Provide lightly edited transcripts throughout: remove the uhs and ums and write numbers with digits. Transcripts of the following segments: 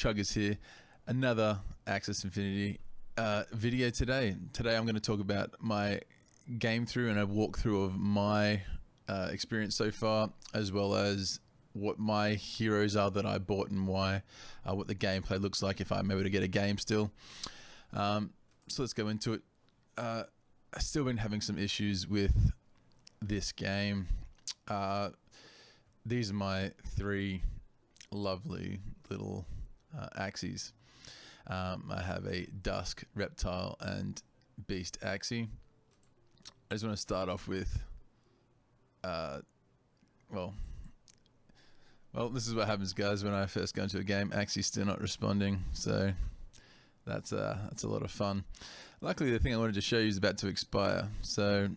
Chuggers here. Another Axis Infinity video today. Today I'm going to talk about my game through and a walkthrough of my experience so far, as well as what my heroes are that I bought and why, what the gameplay looks like if I'm able to get a game still. So let's go into it. I've still been having some issues with this game. These are my three lovely little Axies. I have a Dusk, Reptile, and Beast Axie. I just want to start off with, well, this is what happens, guys, when I first go into a game. Axie's still not responding, so that's a lot of fun. Luckily, the thing I wanted to show you is about to expire, so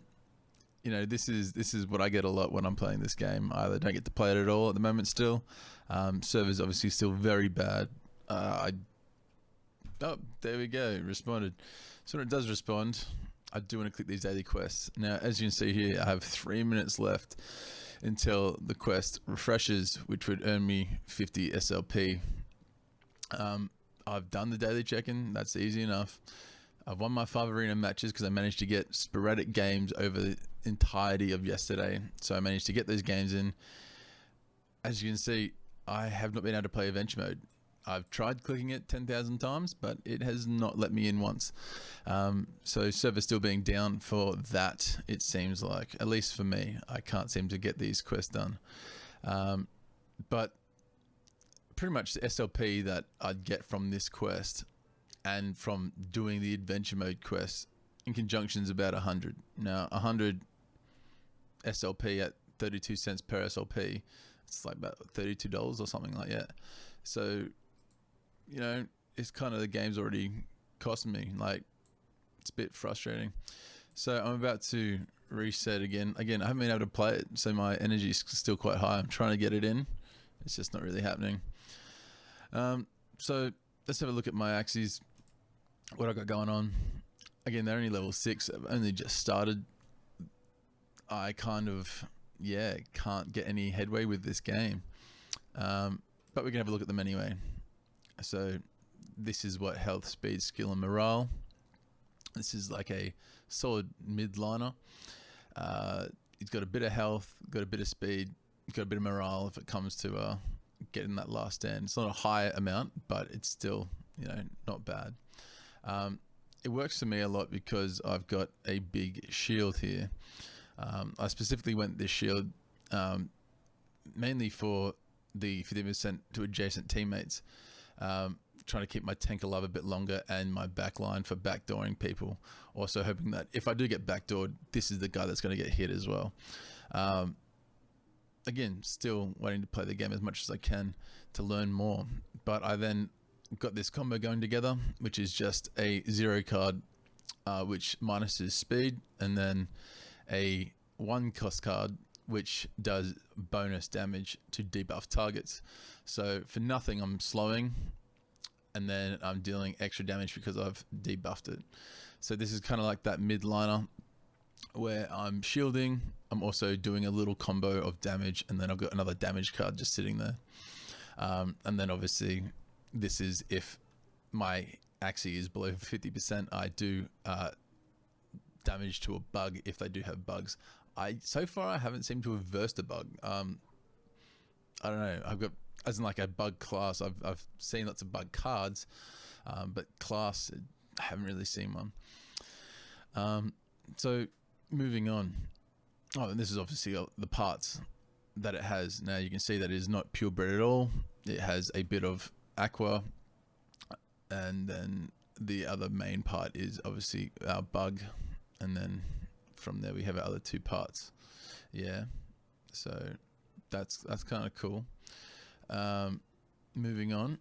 you know, this is what I get a lot when I'm playing this game. I either don't get to play it at all at the moment still. Server's obviously still very bad. Oh, there we go, responded. So when it does respond, I do want to click these daily quests. Now, as you can see here, I have 3 minutes left until the quest refreshes, which would earn me 50 SLP. I've done the daily check-in, that's easy enough. I've won my 5 arena matches because I managed to get sporadic games over the entirety of yesterday. So I managed to get those games in. As you can see, I have not been able to play Adventure Mode. I've tried clicking it 10,000 times, but it has not let me in once. So server still being down for that, it seems like. At least for me, I can't seem to get these quests done. But pretty much the SLP that I'd get from this quest and from doing the Adventure Mode quest in conjunction is about 100. Now, 100 SLP at 32 cents per SLP, it's like about $32 or something like that. So, you know, it's kind of, the game's already costing me. Like, it's a bit frustrating. So I'm about to reset again. Again, I haven't been able to play it, so my energy is still quite high. I'm trying to get it in. It's just not really happening. So let's have a look at my Axies, what I got going on. Again, they're only level 6. I've only just started. I kind of, can't get any headway with this game. But we can have a look at them anyway. So this is what health, speed, skill, and morale. This is like a solid mid-liner. He's got a bit of health, got a bit of speed, got a bit of morale if it comes to getting that last stand. It's not a high amount, but it's still, you know, not bad. It works for me a lot because I've got a big shield here. I specifically went this shield mainly for the 50% to adjacent teammates, trying to keep my tank alive a bit longer and my backline for backdooring people. Also hoping that if I do get backdoored, this is the guy that's going to get hit as well. Again, still waiting to play the game as much as I can to learn more. But I then got this combo going together, which is just a 0 card, which minuses speed, and then a 1 cost card, which does bonus damage to debuff targets. So for nothing, I'm slowing, and then I'm dealing extra damage because I've debuffed it. So this is kind of like that mid-liner where I'm shielding, I'm also doing a little combo of damage, and then I've got another damage card just sitting there. And then obviously this is if my Axie is below 50%, I do damage to a bug if they do have bugs. So far I haven't seemed to have versed a bug. I don't know, I've got, as in like a bug class, I've seen lots of bug cards, but class, I haven't really seen one. So moving on. Oh, and this is obviously the parts that it has. Now you can see that it is not purebred at all. It has a bit of aqua, and then the other main part is obviously our bug, and then from there we have our other 2 parts. So that's kind of cool. Moving on,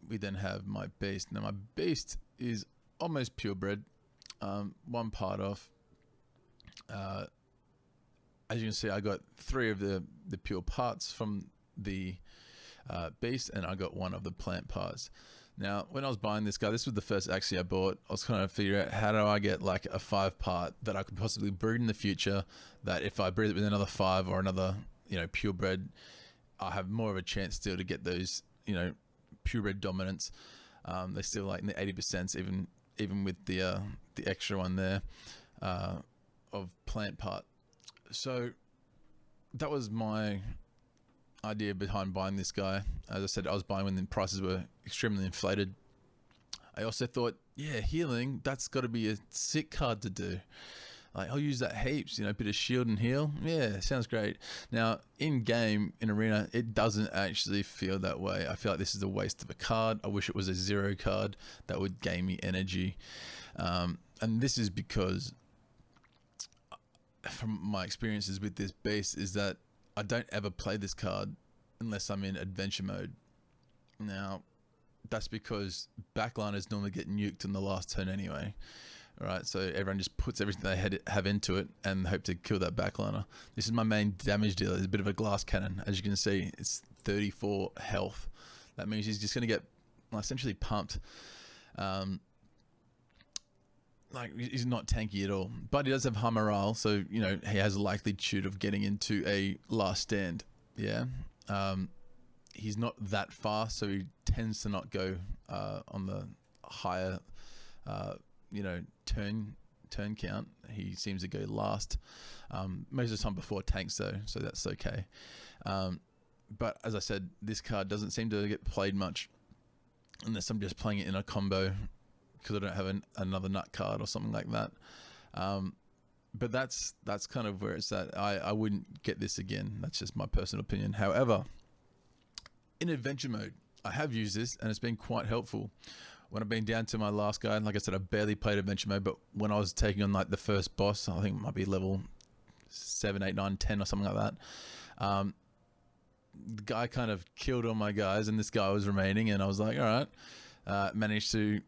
we then have my beast. Now my beast is almost purebred, 1 part off. As you can see, I got 3 of the pure parts from the beast, and I got 1 of the plant parts. Now, when I was buying this guy, this was the first Axie I bought. I was kind of figuring out, how do I get like a 5 part that I could possibly breed in the future, that if I breed it with another 5 or another, you know, purebred, I have more of a chance still to get those, you know, pure red dominance. They're still like in the 80%, even with the extra one there of plant part. So that was my idea behind buying this guy. As I said, I was buying when the prices were extremely inflated. I also thought, yeah, healing, that's got to be a sick card to do. Like, I'll use that heaps, a bit of shield and heal. Yeah, sounds great. Now, in game, in Arena, it doesn't actually feel that way. I feel like this is a waste of a card. I wish it was a 0 card that would gain me energy. And this is because, from my experiences with this beast, is that I don't ever play this card unless I'm in adventure mode. Now, that's because backliners normally get nuked in the last turn anyway. Right, so everyone just puts everything they have into it and hope to kill that backliner. This is my main damage dealer. It's a bit of a glass cannon. As you can see, it's 34 health. That means he's just going to get essentially pumped. Like, he's not tanky at all. But he does have high morale, so, he has a likelihood of getting into a last stand. Yeah. He's not that fast, so he tends to not go on the higher turn count. He seems to go last most of the time before tanks though, so that's okay. But as I said, this card doesn't seem to get played much unless I'm just playing it in a combo because I don't have another nut card or something like that. But that's kind of where it's at. I wouldn't get this again. That's just my personal opinion. However, in adventure mode, I have used this and it's been quite helpful. When I've been down to my last guy, like I said, I barely played adventure mode, but when I was taking on like the first boss, I think it might be level 7, 8, 9, 10 or something like that. The guy kind of killed all my guys and this guy was remaining, and I was like, all right, managed to,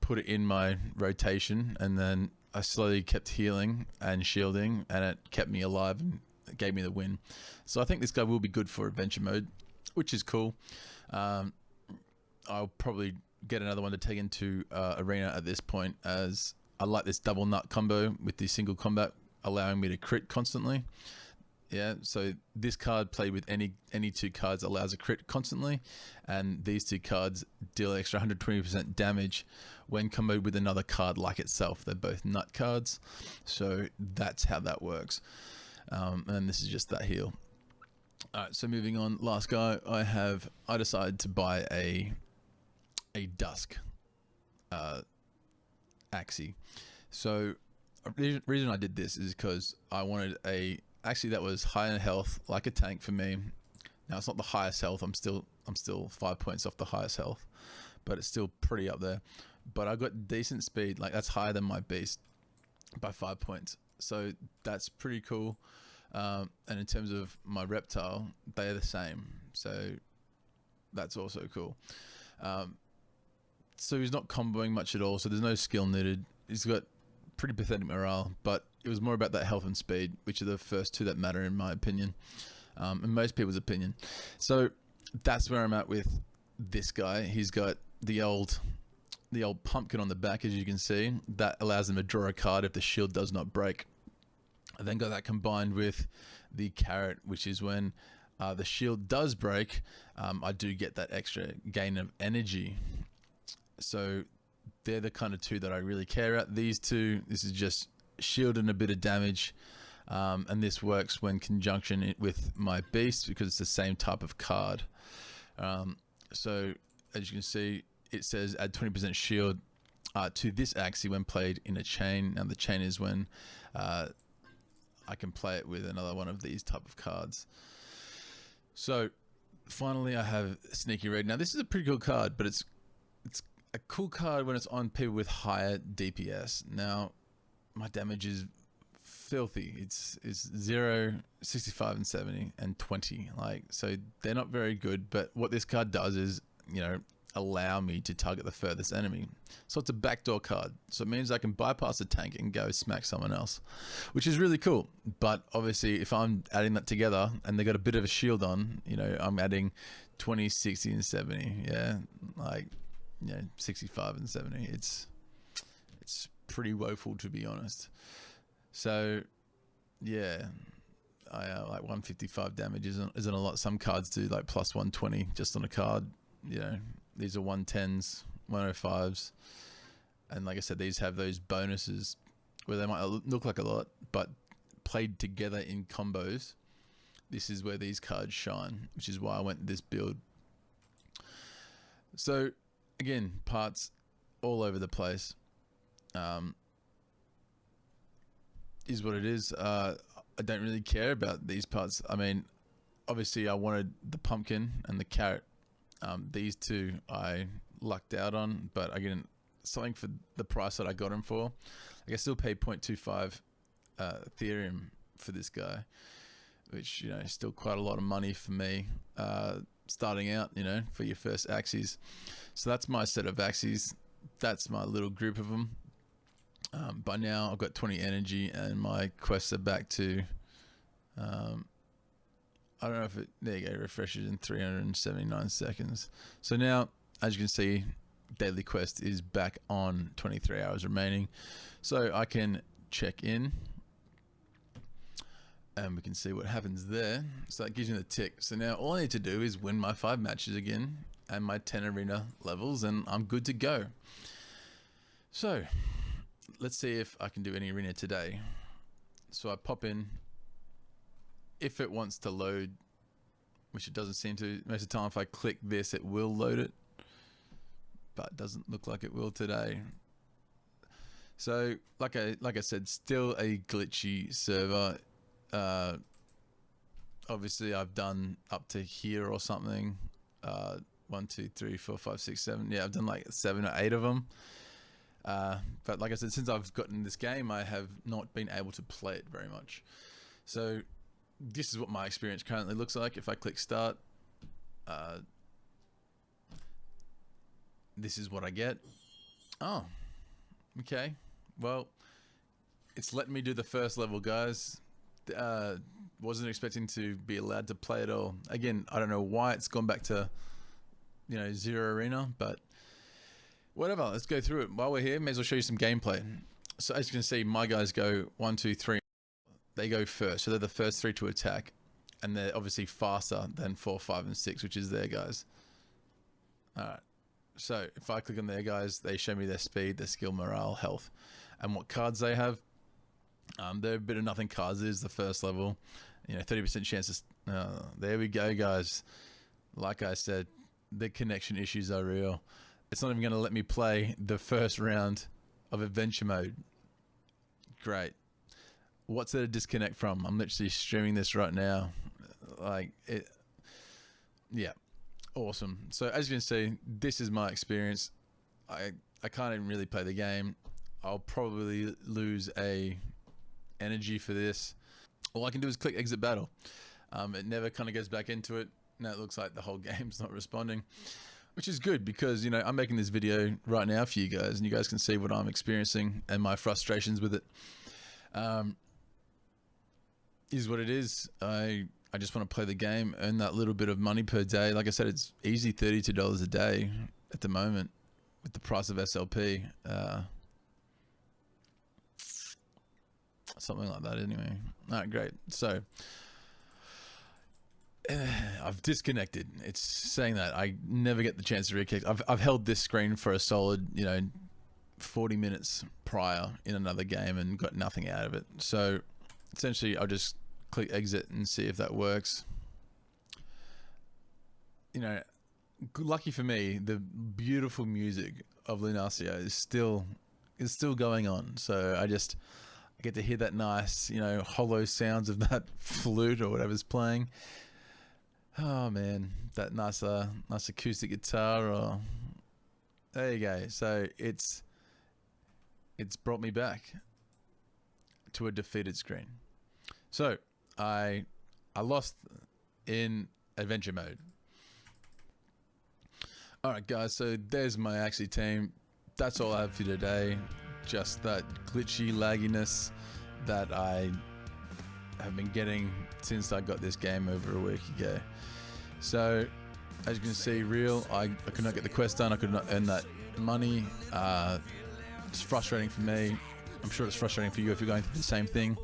put it in my rotation, and then I slowly kept healing and shielding, and it kept me alive and it gave me the win. So I think this guy will be good for adventure mode, which is cool. I'll probably get another one to take into Arena at this point, as I like this double nut combo with the single combat allowing me to crit constantly. Yeah, so this card played with any two cards allows a crit constantly, and these two cards deal extra 120% damage when comboed with another card like itself. They're both nut cards, so that's how that works. And this is just that heal. Alright, so moving on, last guy, I decided to buy a Dusk Axii. So the reason I did this is because I wanted a Axii that was high in health, like a tank for me. Now it's not the highest health. I'm still 5 points off the highest health, but it's still pretty up there. But I got decent speed, like that's higher than my beast by 5 points. So that's pretty cool. And in terms of my reptile, they are the same. So that's also cool. So he's not comboing much at all, so there's no skill needed. He's got pretty pathetic morale, but it was more about that health and speed, which are the first two that matter in my opinion, and most people's opinion. So that's where I'm at with this guy. He's got the old pumpkin on the back, as you can see. That allows him to draw a card if the shield does not break. I then got that combined with the carrot, which is when the shield does break, I do get that extra gain of energy. So they're the kind of two that I really care about. These two, this is just shield and a bit of damage. And this works when conjunction with my beast because it's the same type of card. So as you can see, it says add 20% shield to this Axii when played in a chain. Now the chain is when I can play it with another one of these type of cards. So finally I have Sneaky Raid. Now this is a pretty cool card, but it's a cool card when it's on people with higher DPS. Now my damage is filthy. It's 0, 65 and 70 and 20. Like, so they're not very good, but what this card does is, allow me to target the furthest enemy. So it's a backdoor card. So it means I can bypass a tank and go smack someone else, which is really cool. But obviously if I'm adding that together and they got a bit of a shield on, I'm adding 20, 60 and 70. Yeah. Like, 65 and 70. It's pretty woeful, to be honest. So yeah, I like 155 damage isn't a lot. Some cards do like plus 120 just on a card, These are 110s, 105s. And like I said, these have those bonuses where they might look like a lot, but played together in combos, this is where these cards shine, which is why I went this build. So again, parts all over the place. Is what it is. I don't really care about these parts. I mean, obviously I wanted the pumpkin and the carrot. These two I lucked out on, but again, something for the price that I got them for. Like I still paid 0.25 Ethereum for this guy, which, you know, is still quite a lot of money for me starting out, you know, for your first axes. So that's my set of axes. That's my little group of them. By now I've got 20 energy and my quests are back to I don't know if it, there you go, refreshes in 379 seconds. So now, as you can see, daily quest is back on, 23 hours remaining. So I can check in and we can see what happens there. So that gives me the tick. So now all I need to do is win my 5 matches again and my 10 arena levels, and I'm good to go. So let's see if I can do any arena today. So I pop in. If it wants to load, which it doesn't seem to, most of the time if I click this it will load it, but it doesn't look like it will today. So like I said, still a glitchy server. Obviously I've done up to here or something. 1, 2, 3, 4, 5, 6, 7. Yeah, I've done like 7 or 8 of them. But like I said, since I've gotten this game, I have not been able to play it very much. So this is what my experience currently looks like. If I click start, this is what I get. Oh, okay. Well, it's letting me do the first level, guys. Wasn't expecting to be allowed to play at all. Again, I don't know why it's gone back to, you know, 0 arena, but whatever. Let's go through it. While we're here, may as well show you some gameplay. So as you can see, my guys go 1, 2, 3. They go first, so they're the first 3 to attack, and they're obviously faster than 4, 5, and 6, which is their guys. All right. So if I click on their guys, they show me their speed, their skill, morale, health, and what cards they have. They're a bit of nothing cards. This is the first level. You know, 30% chances. There we go, guys. Like I said, the connection issues are real. It's not even going to let me play the first round of adventure mode. Great. What's there to disconnect from? I'm literally streaming this right now. Like it. Yeah. Awesome. So as you can see, this is my experience. I can't even really play the game. I'll probably lose a energy for this. All I can do is click exit battle. It never kind of goes back into it. Now it looks like the whole game's not responding, which is good because, you know, I'm making this video right now for you guys and you guys can see what I'm experiencing and my frustrations with it. Is what it is. I just want to play the game, earn that little bit of money per day. Like I said, it's easy $32 a day at the moment with the price of SLP. Something like that anyway. All right, great. So I've disconnected. It's saying that I never get the chance to reconnect. I've held this screen for a solid, you know, 40 minutes prior in another game and got nothing out of it. So essentially I'll just click exit and see if that works. You know, lucky for me, the beautiful music of Lunacia is still going on. So I get to hear that nice, you know, hollow sounds of that flute or whatever's playing. Oh man, that nice acoustic guitar. Or there you go. So it's brought me back to a defeated screen. So I lost in adventure mode. All right, guys. So there's my Axie team. That's all I have for you today. Just that glitchy lagginess that I have been getting since I got this game over a week ago. So as you can see, I could not get the quest done. I could not earn that money. It's frustrating for me. I'm sure it's frustrating for you if you're going through the same thing.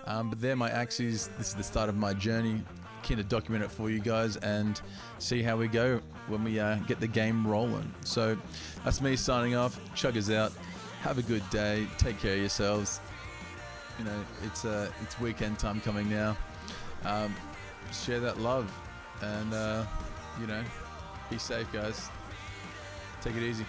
But they're my Axies. This is the start of my journey. keen to document it for you guys and see how we go when we get the game rolling. So that's me signing off. Chuggers out. Have a good day. Take care of yourselves. You know, it's weekend time coming now. Share that love and, you know, be safe, guys. Take it easy.